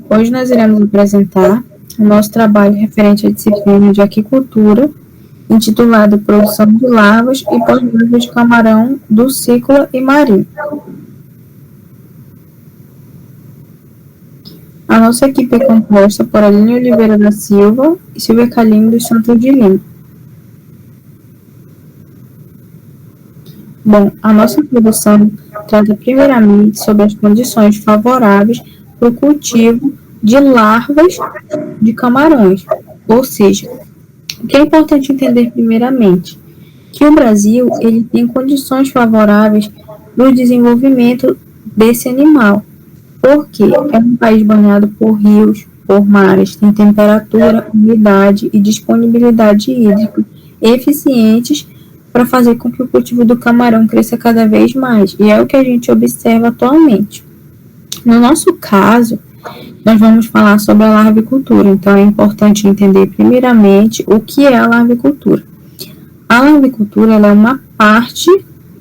Hoje nós iremos apresentar o nosso trabalho referente à disciplina de aquicultura, intitulado Produção de Larvas e Pós-larvas de Camarão, Dulcícola e Marinho. A nossa equipe é composta por Aline Oliveira da Silva e Silvia Calino dos Santos de Lima. Bom, a nossa introdução trata primeiramente sobre as condições favoráveis para o cultivo de larvas de camarões, ou seja, o que é importante entender primeiramente, que o Brasil ele tem condições favoráveis para o desenvolvimento desse animal, porque é um país banhado por rios, por mares, tem temperatura, umidade e disponibilidade hídrica eficientes para fazer com que o cultivo do camarão cresça cada vez mais, e é o que a gente observa atualmente. No nosso caso, nós vamos falar sobre a larvicultura, então é importante entender primeiramente o que é a larvicultura. A larvicultura ela é uma parte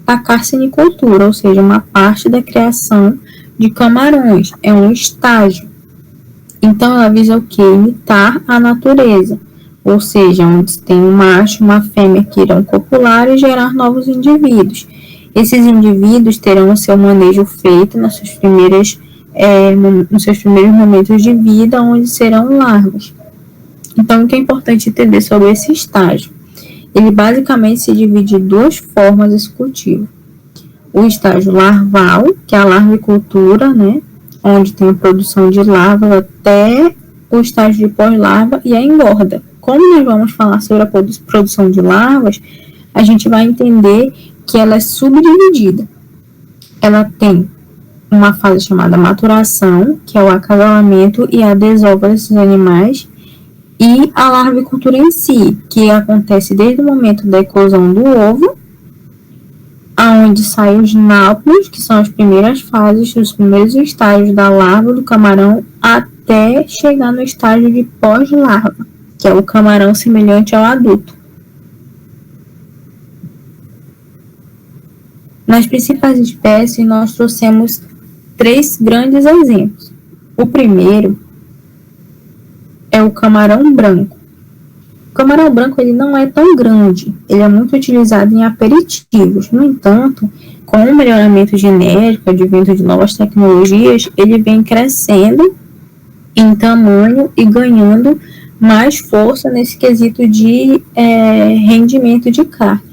da carcinicultura, ou seja, uma parte da criação de camarões, é um estágio. Então ela visa o quê? Imitar a natureza, ou seja, onde tem um macho e uma fêmea que irão copular e gerar novos indivíduos. Esses indivíduos terão o seu manejo feito nos seus primeiros momentos de vida, onde serão larvas. Então, o que é importante entender sobre esse estágio? Ele basicamente se divide em duas formas esse cultivo. O estágio larval, que é a larvicultura, né, onde tem a produção de larvas, até o estágio de pós-larva e a engorda. Como nós vamos falar sobre a produção de larvas, a gente vai entender que ela é subdividida. Ela tem uma fase chamada maturação, que é o acasalamento e a desova desses animais, e a larvicultura em si, que acontece desde o momento da eclosão do ovo, aonde saem os nápoles, que são as primeiras fases, os primeiros estágios da larva do camarão, até chegar no estágio de pós-larva, que é o camarão semelhante ao adulto. Nas principais espécies, nós trouxemos 3 grandes exemplos. O primeiro é o camarão branco. O camarão branco ele não é tão grande, ele é muito utilizado em aperitivos. No entanto, com o melhoramento genético, advento de novas tecnologias, ele vem crescendo em tamanho e ganhando mais força nesse quesito de rendimento de carne.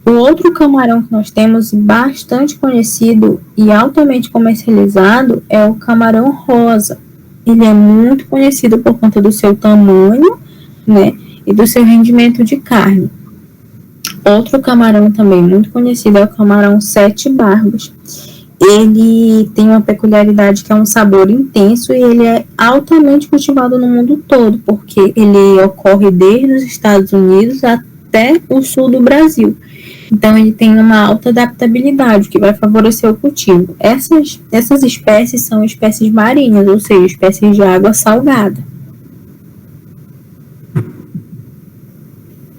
O outro camarão que nós temos bastante conhecido e altamente comercializado é o camarão rosa. Ele é muito conhecido por conta do seu tamanho, né, e do seu rendimento de carne. Outro camarão também muito conhecido é o camarão sete barbas. Ele tem uma peculiaridade que é um sabor intenso e ele é altamente cultivado no mundo todo, porque ele ocorre desde os Estados Unidos até o sul do Brasil. Então, ele tem uma alta adaptabilidade, que vai favorecer o cultivo. Essas espécies são espécies marinhas, ou seja, espécies de água salgada.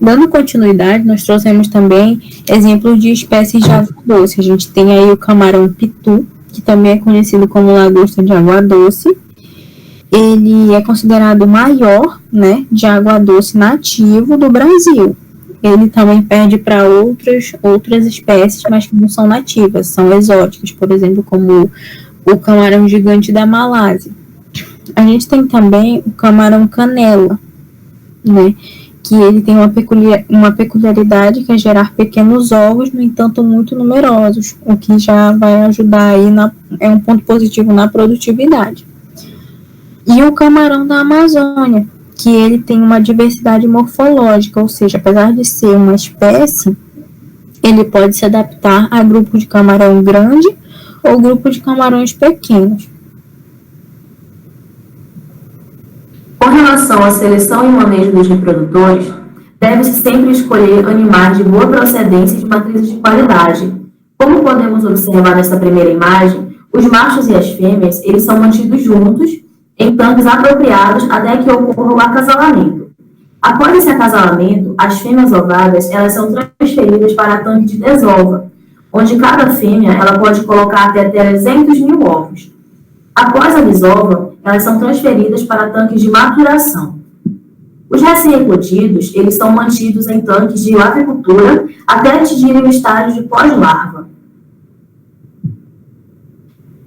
Dando continuidade, nós trouxemos também exemplos de espécies de água doce. A gente tem aí o camarão pitu, que também é conhecido como lagosta de água doce. Ele é considerado o maior, né, de água doce nativo do Brasil. Ele também perde para outras espécies, mas que não são nativas, são exóticas, por exemplo, como o camarão gigante da Malásia. A gente tem também o camarão canela, né, que ele tem uma peculiaridade que é gerar pequenos ovos, no entanto, muito numerosos, o que já vai ajudar aí, é um ponto positivo na produtividade. E o camarão da Amazônia, que ele tem uma diversidade morfológica, ou seja, apesar de ser uma espécie, ele pode se adaptar a grupo de camarão grande ou grupo de camarões pequenos. Com relação à seleção e manejo dos reprodutores, deve-se sempre escolher animais de boa procedência e de matrizes de qualidade. Como podemos observar nesta primeira imagem, os machos e as fêmeas eles são mantidos juntos em tanques apropriados até que ocorra o acasalamento. Após esse acasalamento, as fêmeas ovárias elas são transferidas para tanque de desova, onde cada fêmea ela pode colocar até 300 mil ovos. Após a desova, elas são transferidas para tanques de maturação. Os recém-eclodidos, eles são mantidos em tanques de lavicultura até atingirem o estágio de pós-larva.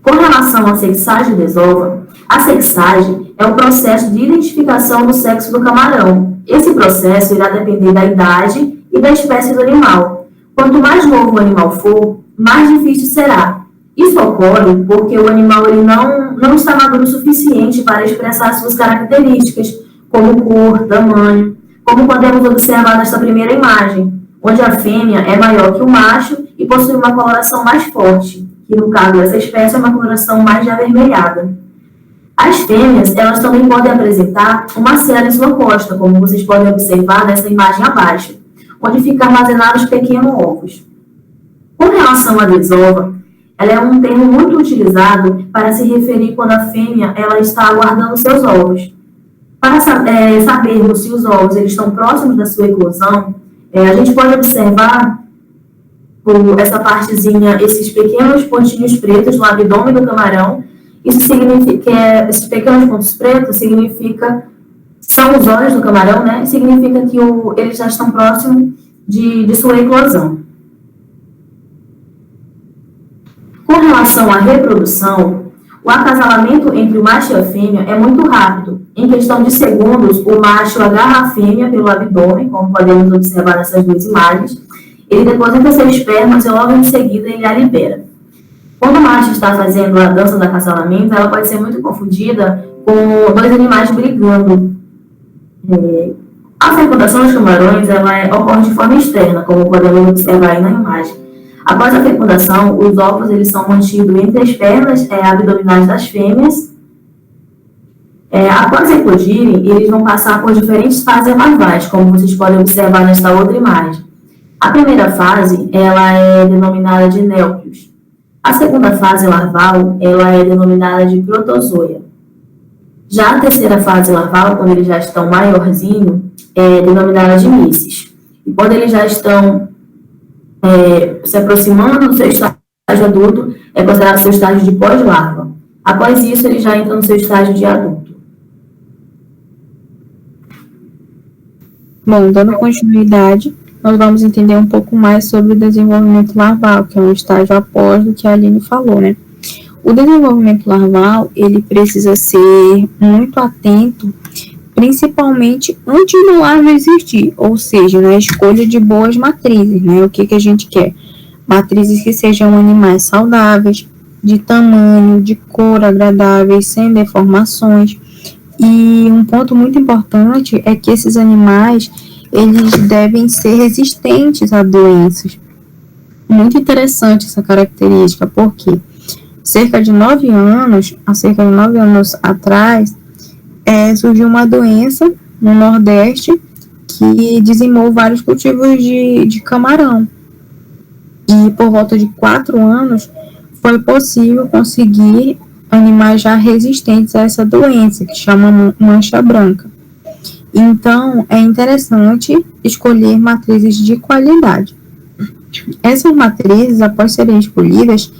Com relação à sexagem e desova, a sexagem é o processo de identificação do sexo do camarão. Esse processo irá depender da idade e da espécie do animal. Quanto mais novo o animal for, mais difícil será. Isso ocorre porque o animal ele não está maduro o suficiente para expressar suas características, como cor, tamanho, como podemos observar nesta primeira imagem, onde a fêmea é maior que o macho e possui uma coloração mais forte, que no caso dessa espécie é uma coloração mais avermelhada. As fêmeas, elas também podem apresentar uma cera em sua costa, como vocês podem observar nessa imagem abaixo, onde ficam armazenados pequenos ovos. Com relação à desova, ela é um termo muito utilizado para se referir quando a fêmea ela está aguardando seus ovos. Para sabermos se os ovos eles estão próximos da sua eclosão, a gente pode observar por essa partezinha, esses pequenos pontinhos pretos no abdômen do camarão. Isso significa que esses pequenos pontos pretos são os olhos do camarão, né? Significa que eles já estão próximos de sua eclosão. Com relação à reprodução, o acasalamento entre o macho e a fêmea é muito rápido. Em questão de segundos, o macho agarra a fêmea pelo abdômen, como podemos observar nessas duas imagens. Ele deposita seu esperma e logo em seguida ele a libera. Quando o macho está fazendo a dança do acasalamento, ela pode ser muito confundida com dois animais brigando. A fecundação dos camarões ocorre de forma externa, como podemos observar aí na imagem. Após a fecundação, os ovos eles são mantidos entre as pernas abdominais das fêmeas. Após eclodirem, eles vão passar por diferentes fases larvais, como vocês podem observar nesta outra imagem. A primeira fase ela é denominada de néuplios. A segunda fase larval ela é denominada de protozoia. Já a terceira fase larval, quando eles já estão maiorzinhos, é denominada de misses. E quando eles já estão se aproximando do seu estágio adulto, é considerado seu estágio de pós-larva. Após isso, ele já entra no seu estágio de adulto. Bom, dando continuidade, nós vamos entender um pouco mais sobre o desenvolvimento larval, que é um estágio após do que a Aline falou, né? O desenvolvimento larval, ele precisa ser muito atento, principalmente antes do larva existir, ou seja, na escolha de boas matrizes, né? O que a gente quer? Matrizes que sejam animais saudáveis, de tamanho, de cor agradáveis, sem deformações. E um ponto muito importante é que esses animais, eles devem ser resistentes a doenças. Muito interessante essa característica, porque há cerca de 9 anos atrás, surgiu uma doença no Nordeste que dizimou vários cultivos de camarão. E por volta de 4 anos, foi possível conseguir animais já resistentes a essa doença, que chama mancha branca. Então, é interessante escolher matrizes de qualidade. Essas matrizes, após serem escolhidas,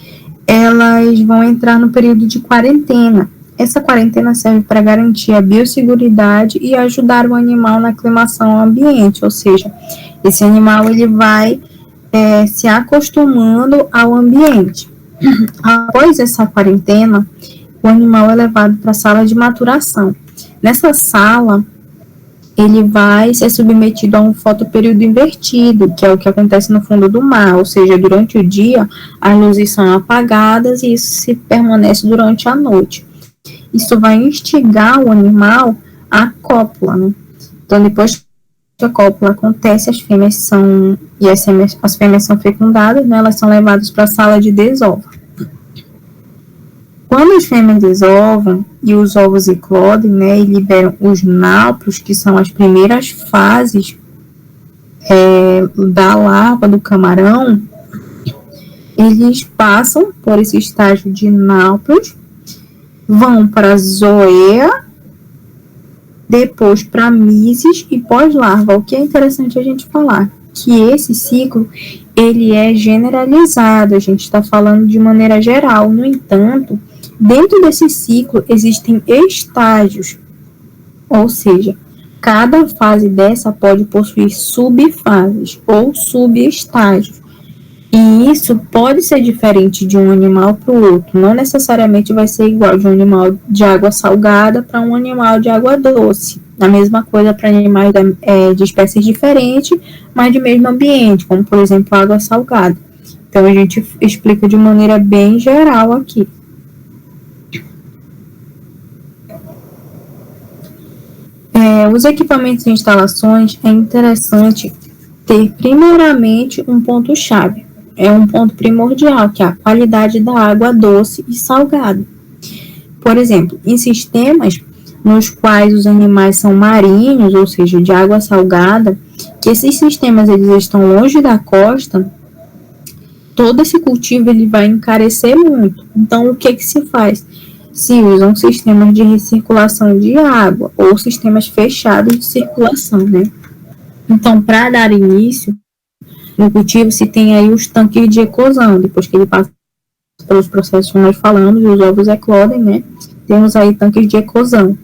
elas vão entrar no período de quarentena. Essa quarentena serve para garantir a biosseguridade e ajudar o animal na aclimação ao ambiente, ou seja, esse animal ele vai se acostumando ao ambiente. Após essa quarentena, o animal é levado para a sala de maturação. Nessa sala, ele vai ser submetido a um fotoperíodo invertido, que é o que acontece no fundo do mar, ou seja, durante o dia as luzes são apagadas e isso se permanece durante a noite. Isso vai instigar o animal à cópula, né? Então, depois que a cópula acontece, as fêmeas são fecundadas, né? Elas são levadas para a sala de desova. Quando as fêmeas desovam e os ovos eclodem, né, e liberam os náuplios, que são as primeiras fases da larva do camarão, eles passam por esse estágio de náuplios, vão para a zoea, depois para mises e pós-larva. O que é interessante a gente falar, que esse ciclo, ele é generalizado, a gente está falando de maneira geral. No entanto, Dentro desse ciclo existem estágios, ou seja, cada fase dessa pode possuir subfases ou subestágios. E isso pode ser diferente de um animal para o outro. Não necessariamente vai ser igual de um animal de água salgada para um animal de água doce. A mesma coisa para animais de espécies diferentes, mas de mesmo ambiente, como por exemplo a água salgada. Então a gente explica de maneira bem geral aqui. Os equipamentos e instalações é interessante ter primeiramente um ponto-chave. É um ponto primordial, que é a qualidade da água doce e salgada. Por exemplo, em sistemas nos quais os animais são marinhos, ou seja, de água salgada, que esses sistemas eles estão longe da costa, todo esse cultivo ele vai encarecer muito. Então, o que se faz? Se usam sistemas de recirculação de água ou sistemas fechados de circulação, né? Então, para dar início no cultivo, se tem aí os tanques de eclosão, depois que ele passa pelos processos que nós falamos, e os ovos eclodem, né? Temos aí tanques de eclosão.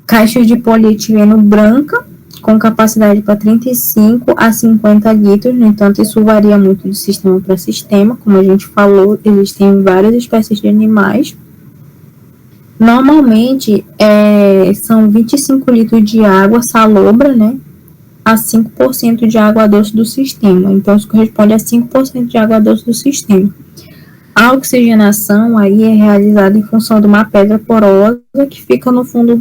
Caixas de polietileno branca, com capacidade para 35 a 50 litros, no entanto, isso varia muito de sistema para sistema, como a gente falou, existem várias espécies de animais. Normalmente, são 25 litros de água salobra, né? A 5% de água doce do sistema. Então, isso corresponde a 5% de água doce do sistema. A oxigenação aí é realizada em função de uma pedra porosa que fica no fundo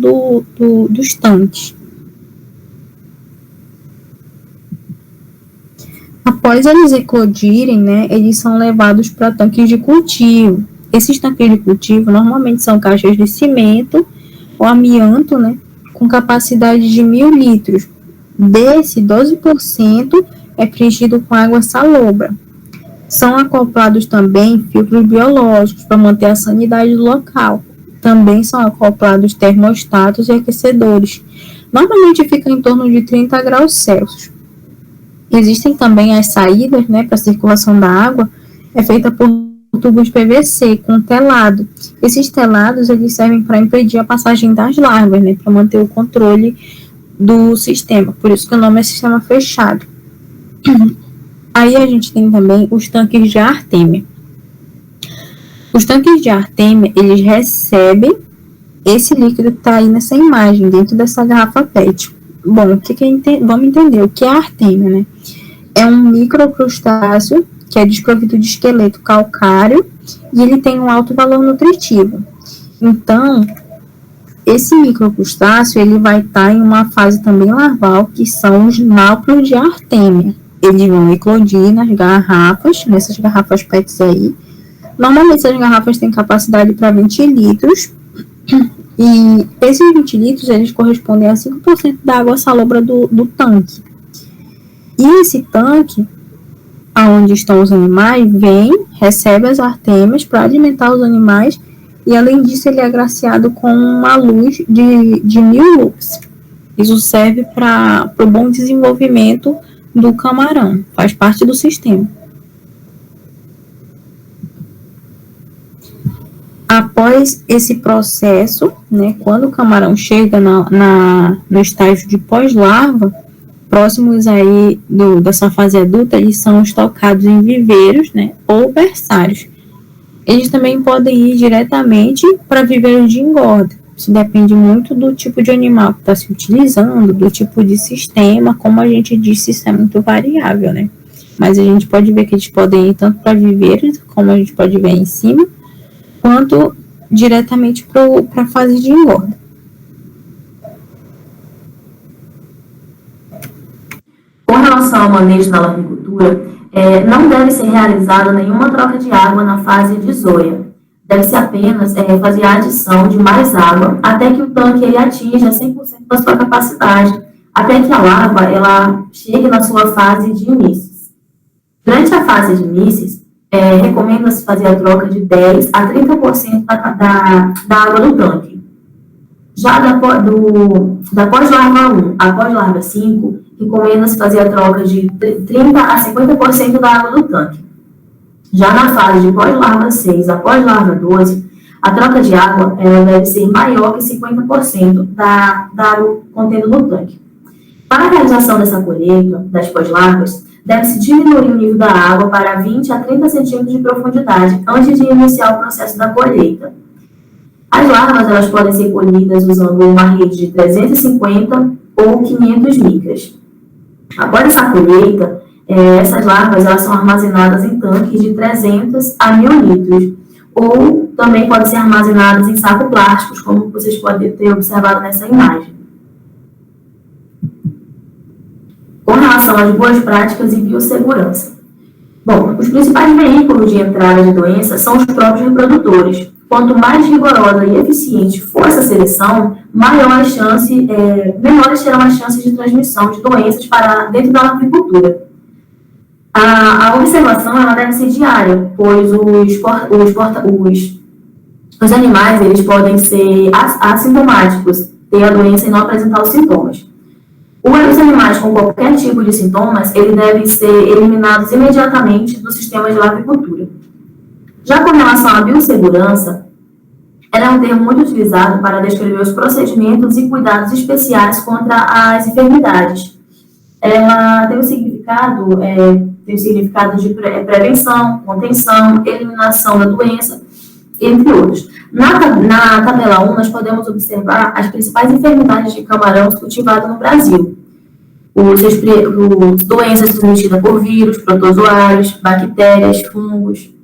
dos tanques. Após eles eclodirem, né, eles são levados para tanques de cultivo. Esses tanques de cultivo normalmente são caixas de cimento ou amianto, né, com capacidade de 1.000 litros. Desse, 12% é preenchido com água salobra. São acoplados também filtros biológicos para manter a sanidade do local. Também são acoplados termostatos e aquecedores. Normalmente fica em torno de 30 graus Celsius. Existem também as saídas, né, para a circulação da água, é feita por tubos PVC com telado. Esses telados eles servem para impedir a passagem das larvas, né, para manter o controle do sistema, por isso que o nome é sistema fechado. Aí a gente tem também os tanques de artêmia. Os tanques de artêmia, eles recebem esse líquido que está aí nessa imagem, dentro dessa garrafa PET. Bom, vamos entender o que é a artêmia, né? É um microcrustáceo que é desprovido de esqueleto calcário e ele tem um alto valor nutritivo. Então, esse microcrustáceo, ele vai estar em uma fase também larval, que são os náuplios de artêmia. Eles vão eclodir nas garrafas, nessas garrafas PETs aí. Normalmente, essas garrafas têm capacidade para 20 litros. E esses 20 litros, eles correspondem a 5% da água salobra do tanque. E esse tanque, onde estão os animais, recebe as artêmias para alimentar os animais. E, além disso, ele é agraciado com uma luz de 1.000 lux. Isso serve para o bom desenvolvimento do camarão. Faz parte do sistema. Após esse processo, né, quando o camarão chega no estágio de pós-larva, próximos aí dessa fase adulta, eles são estocados em viveiros, né, ou berçários. Eles também podem ir diretamente para viveiros de engorda. Isso depende muito do tipo de animal que está se utilizando, do tipo de sistema. Como a gente disse, isso é muito variável, né? Mas a gente pode ver que eles podem ir tanto para viveiros, como a gente pode ver em cima, quanto diretamente para a fase de engorda. Com relação ao manejo da lavoicultura, não deve ser realizada nenhuma troca de água na fase de zoia. Deve-se apenas fazer a adição de mais água até que o tanque ele atinja 100% da sua capacidade, até que a larva ela chegue na sua fase de inícios. Durante a fase de inícios, recomenda-se fazer a troca de 10% a 30% da água do tanque. Já da pós-larva 1 à pós-larva 5, recomenda-se fazer a troca de 30% a 50% da água do tanque. Já na fase de pós-larva 6 a pós-larva 12, A troca de água ela deve ser maior que 50% da água contida no tanque. Para a realização dessa colheita das pós-larvas, deve-se diminuir o nível da água para 20 a 30 centímetros de profundidade antes de iniciar o processo da colheita. As larvas elas podem ser colhidas usando uma rede de 350 ou 500 micras. Após essa colheita, essas larvas elas são armazenadas em tanques de 300 a 1.000 litros, ou também podem ser armazenadas em sacos plásticos, como vocês podem ter observado nessa imagem. Com relação às boas práticas e biossegurança. Bom, os principais veículos de entrada de doenças são os próprios reprodutores. Quanto mais rigorosa e eficiente for essa seleção, menores serão as chances de transmissão de doenças para dentro da agricultura. A observação ela deve ser diária, pois os animais eles podem ser assintomáticos, ter a doença e não apresentar os sintomas. Os animais com qualquer tipo de sintomas, eles devem ser eliminados imediatamente do sistema de agricultura. Já com relação à biossegurança, ela é um termo muito utilizado para descrever os procedimentos e cuidados especiais contra as enfermidades. Ela tem o significado de prevenção, contenção, eliminação da doença, entre outros. Na tabela 1, nós podemos observar as principais enfermidades de camarão cultivadas no Brasil. As doenças transmitidas por vírus, protozoários, bactérias, fungos.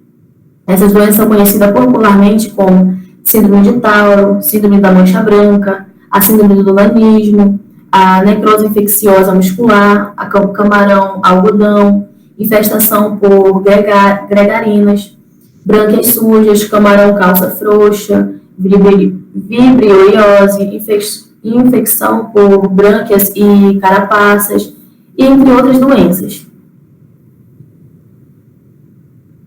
Essas doenças são conhecidas popularmente como síndrome de Tauro, síndrome da mancha branca, a síndrome do nanismo, a necrose infecciosa muscular, a camarão algodão, infestação por gregarinas, brânquias sujas, camarão calça frouxa, vibrioliose, infecção por brânquias e carapaças, entre outras doenças.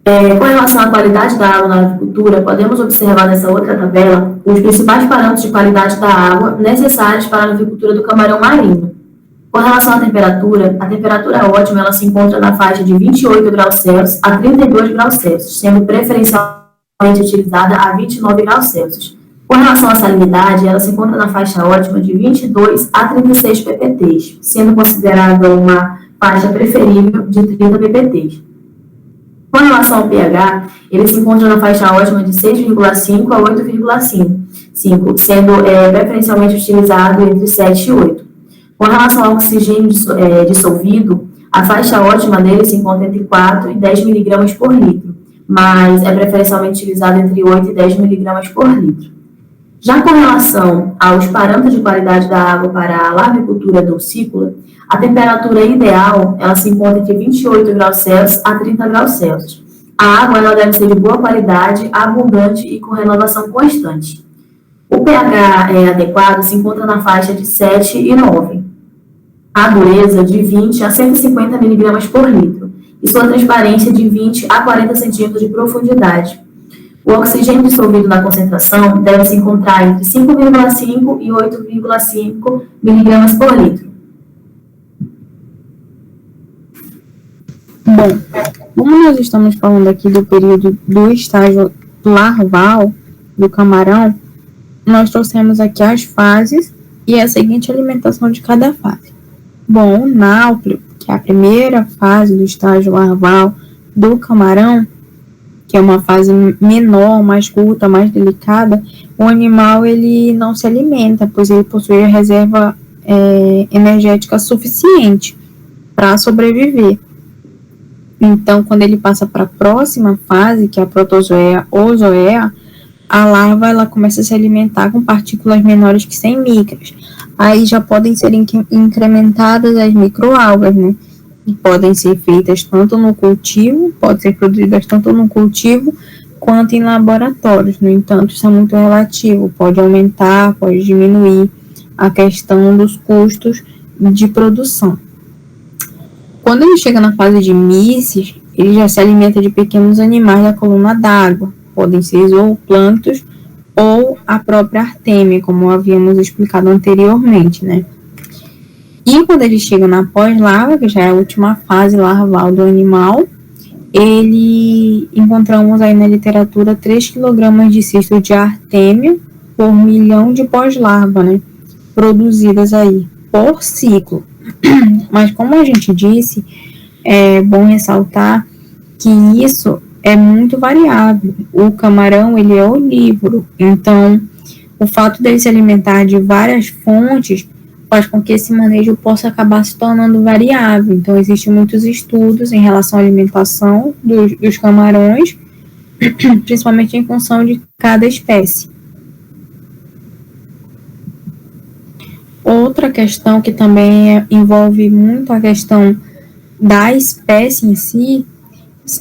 Com relação à qualidade da água na agricultura, podemos observar nessa outra tabela os principais parâmetros de qualidade da água necessários para a agricultura do camarão marinho. Com relação à temperatura ótima ela se encontra na faixa de 28 graus Celsius a 32 graus Celsius, sendo preferencialmente utilizada a 29 graus Celsius. Com relação à salinidade, ela se encontra na faixa ótima de 22 a 36 ppts, sendo considerada uma faixa preferível de 30 ppts. Com relação ao pH, ele se encontra na faixa ótima de 6,5 a 8,5, sendo preferencialmente utilizado entre 7 e 8. Com relação ao oxigênio dissolvido, a faixa ótima dele se encontra entre 4 e 10 mg por litro, mas é preferencialmente utilizado entre 8 e 10 mg por litro. Já com relação aos parâmetros de qualidade da água para a larvicultura dulcícola, a temperatura ideal ela se encontra entre 28 graus Celsius a 30 graus Celsius. A água ela deve ser de boa qualidade, abundante e com renovação constante. O pH adequado se encontra na faixa de 7 e 9. A dureza de 20 a 150 mg por litro e sua transparência de 20 a 40 centímetros de profundidade. O oxigênio dissolvido na concentração deve se encontrar entre 5,5 e 8,5 mg por litro. Bom, como nós estamos falando aqui do período do estágio larval do camarão, nós trouxemos aqui as fases e a seguinte alimentação de cada fase. Bom, o náuplio, que é a primeira fase do estágio larval do camarão, que é uma fase menor, mais curta, mais delicada, o animal ele não se alimenta, pois ele possui a reserva energética suficiente para sobreviver. Então, quando ele passa para a próxima fase, que é a protozoea ou zoea, a larva ela começa a se alimentar com partículas menores que 100 micras. Aí já podem ser incrementadas as microalgas, né? E podem ser feitas tanto no cultivo, podem ser produzidas tanto no cultivo quanto em laboratórios. No entanto, isso é muito relativo, pode aumentar, pode diminuir a questão dos custos de produção. Quando ele chega na fase de mísis, ele já se alimenta de pequenos animais da coluna d'água, podem ser zooplânctons ou a própria artêmia, como havíamos explicado anteriormente, né? E quando ele chega na pós-larva, que já é a última fase larval do animal, encontramos aí na literatura 3 kg de cisto de artêmio por milhão de pós-larva, né, produzidas aí por ciclo. Mas como a gente disse, é bom ressaltar que isso é muito variável. O camarão, ele é onívoro, então o fato dele se alimentar de várias fontes faz com que esse manejo possa acabar se tornando variável. Então, existem muitos estudos em relação à alimentação dos camarões, principalmente em função de cada espécie. Outra questão que também envolve muito a questão da espécie em si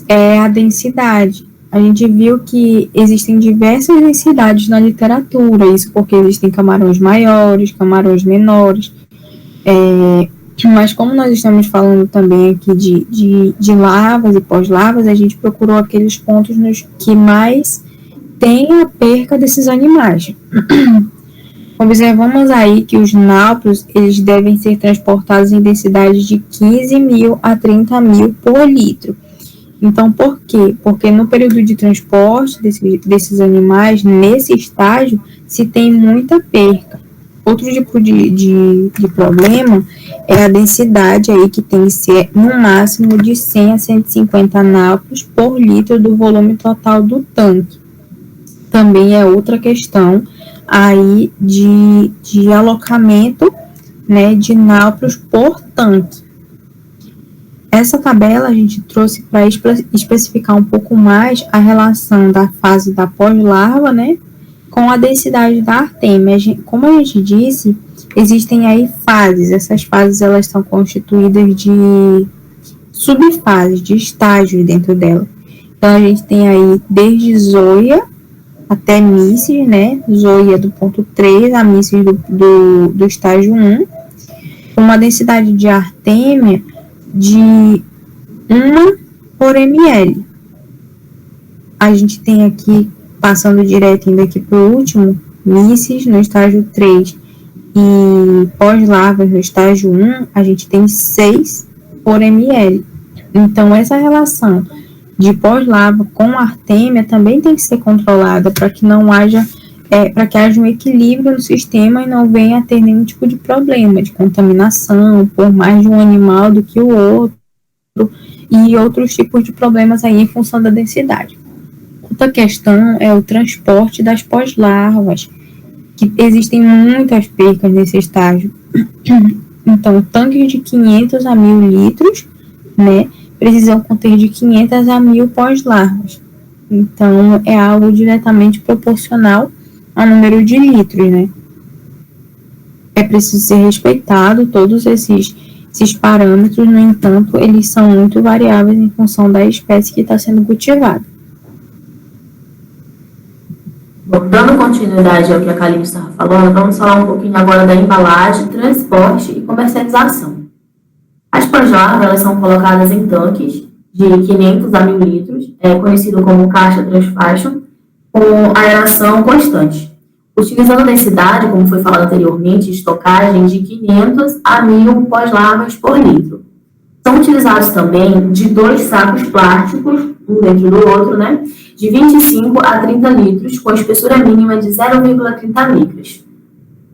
é a densidade. A gente viu que existem diversas densidades na literatura, isso porque existem camarões maiores, camarões menores, mas como nós estamos falando também aqui de larvas e pós-larvas, a gente procurou aqueles pontos nos que mais tem a perca desses animais. Observamos aí que os náuplios, eles devem ser transportados em densidades de 15.000 a 30.000 por litro. Então, por quê? Porque no período de transporte desses animais, nesse estágio, se tem muita perca. Outro tipo de problema é a densidade aí, que tem que ser no máximo de 100 a 150 náuplios por litro do volume total do tanque. Também é outra questão aí de alocamento, né, de náuplios por tanque. Essa tabela a gente trouxe para especificar um pouco mais a relação da fase da pós-larva, né, com a densidade da artêmia. Como a gente disse, existem aí fases. Essas fases, elas são constituídas de subfases, de estágios dentro dela. Então, a gente tem aí desde zoia até míceis, né, zoia do ponto 3 a míceis do estágio 1, com uma densidade de artêmia de 1 por ml. A gente tem aqui, passando direto ainda aqui para o último, míceis no estágio 3 e pós-larvas no estágio 1, a gente tem 6 por ml. Então, essa relação de pós-larva com artêmia também tem que ser controlada para que não haja, para que haja um equilíbrio no sistema e não venha a ter nenhum tipo de problema de contaminação por mais de um animal do que o outro e outros tipos de problemas aí em função da densidade. Outra questão é o transporte das pós-larvas, que existem muitas percas nesse estágio. Então, tanques de 500 a 1.000 litros, né, precisam conter de 500 a 1.000 pós-larvas. Então, é algo diretamente proporcional ao número de litros, né? É preciso ser respeitado todos esses parâmetros, no entanto, eles são muito variáveis em função da espécie que está sendo cultivada. Bom, dando continuidade ao que a Calypso estava falando, vamos falar um pouquinho agora da embalagem, transporte e comercialização. As pós-larvas, elas são colocadas em tanques de 500 a 1.000 litros, conhecido como caixa transfashion, com aeração constante, utilizando a densidade, como foi falado anteriormente, estocagem de 500 a 1.000 pós-larvas por litro. São utilizados também de 2 sacos plásticos, um dentro do outro, né, de 25 a 30 litros, com espessura mínima de 0,30 micras.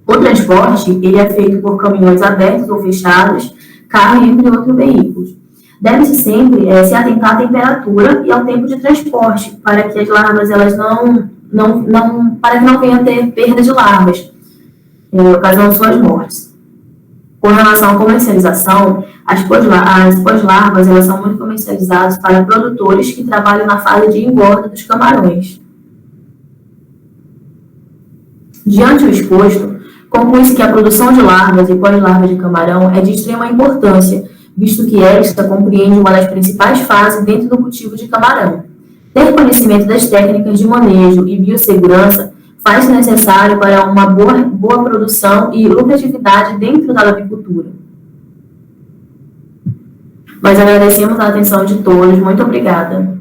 O transporte, ele é feito por caminhões abertos ou fechados, carro, entre outros veículos. Deve-se sempre se atentar à temperatura e ao tempo de transporte, para que as larvas elas para que não venha a ter perda de larvas, ocasionando suas mortes. Com relação à comercialização, as pós-larvas elas são muito comercializadas para produtores que trabalham na fase de engorda dos camarões. Diante do exposto, conclui-se que a produção de larvas e pós-larvas de camarão é de extrema importância, visto que esta compreende uma das principais fases dentro do cultivo de camarão. Ter conhecimento das técnicas de manejo e biossegurança faz-se necessário para uma boa produção e lucratividade dentro da avicultura. Nós agradecemos a atenção de todos. Muito obrigada.